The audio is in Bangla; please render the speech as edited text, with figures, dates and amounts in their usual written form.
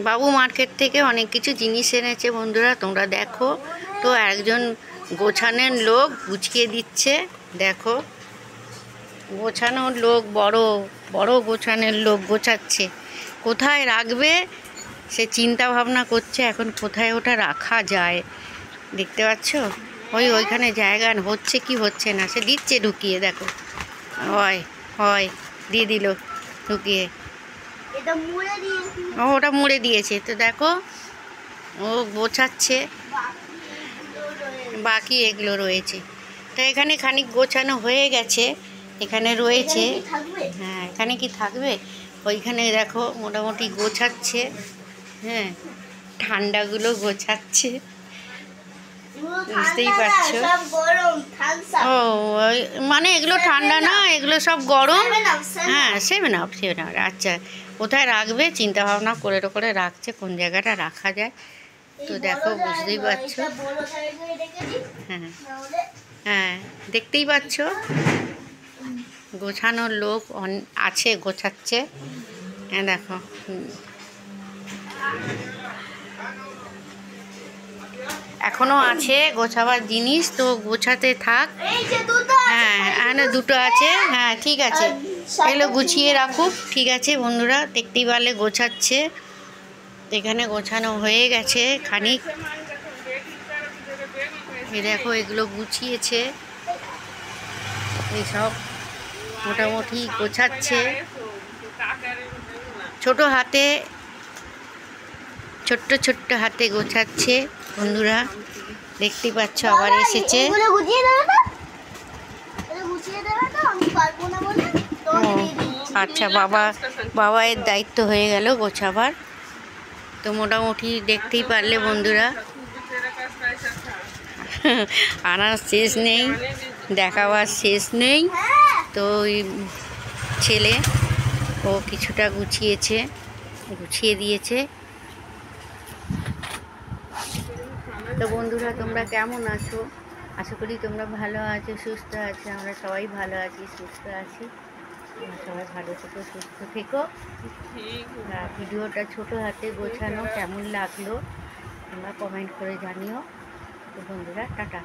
বাবু মার্কেট থেকে অনেক কিছু জিনিস এনেছে বন্ধুরা, তোমরা দেখো। তো একজন গোছানোর লোক গুছিয়ে দিচ্ছে, দেখো। গোছানোর লোক, বড় বড় গোছানোর লোক গোছাচ্ছে। কোথায় রাখবে সে চিন্তা ভাবনা করছে এখন, কোথায় ওটা রাখা যায়। দেখতে পাচ্ছ ওইখানে জায়গা হচ্ছে কি হচ্ছে না, সে দিচ্ছে ঢুকিয়ে, দেখো। হয় হয় দিয়ে দিল ঢুকিয়ে। ওটা মুড়ে দিয়েছে, তো দেখো ও গোছাচ্ছে, বাকি এগুলো রয়েছে। তো এখানে খানিক গোছানো হয়ে গেছে, এখানে রয়েছে। হ্যাঁ, এখানে কি থাকবে, ওইখানে দেখো মোটামুটি গোছাচ্ছে। হ্যাঁ, ঠান্ডাগুলো গোছাচ্ছে, বুঝতেই পারছো। ও মানে এগুলো ঠান্ডা না, এগুলো সব গরম। হ্যাঁ, 7 আপ। আচ্ছা, কোথায় রাখবে চিন্তা ভাবনা করে করে রাখছে, কোন জায়গাটা রাখা যায়। তো দেখো, বুঝতেই পারছো। হ্যাঁ হ্যাঁ, দেখতেই পাচ্ছ গোছানোর লোক আছে, গোছাচ্ছে। হ্যাঁ দেখো, এখনো আছে গোছাবার জিনিস, তো গোছাতে থাক। হ্যাঁ এখানে দুটো আছে, হ্যাঁ ঠিক আছে, এগুলো গুছিয়ে রাখুক। ঠিক আছে বন্ধুরা, দেখতেই পারলে গোছাচ্ছে। এখানে গোছানো হয়ে গেছে খানিক, এই দেখো এগুলো গুছিয়েছে, এইসব মোটামুটি গোছাচ্ছে ছোট হাতে, ছোট্ট হাতে গোছাচ্ছে বন্ধুরা, দেখতেই পাচ্ছ। আবার এসেছে। আচ্ছা, বাবার দায়িত্ব হয়ে গেল গোছাবার। তো মোটামুটি দেখতেই পারলে বন্ধুরা, আনার শেষ নেই, দেখাবার শেষ নেই। তো ওই ছেলে ও কিছুটা গুছিয়ে দিয়েছে। তো বন্ধুরা, তোমরা কেমন আছো? আশা করি তোমরা ভালো আছো, সুস্থ আছো। আমরা সবাই ভালো আছি, সুস্থ আছি। সবাই ভালো থেকো, সুস্থ থেকো। ভিডিওটা ছোট হাতে গোছানো কেমন লাগলো তোমরা কমেন্ট করে জানিও। তো বন্ধুরা, টাটা।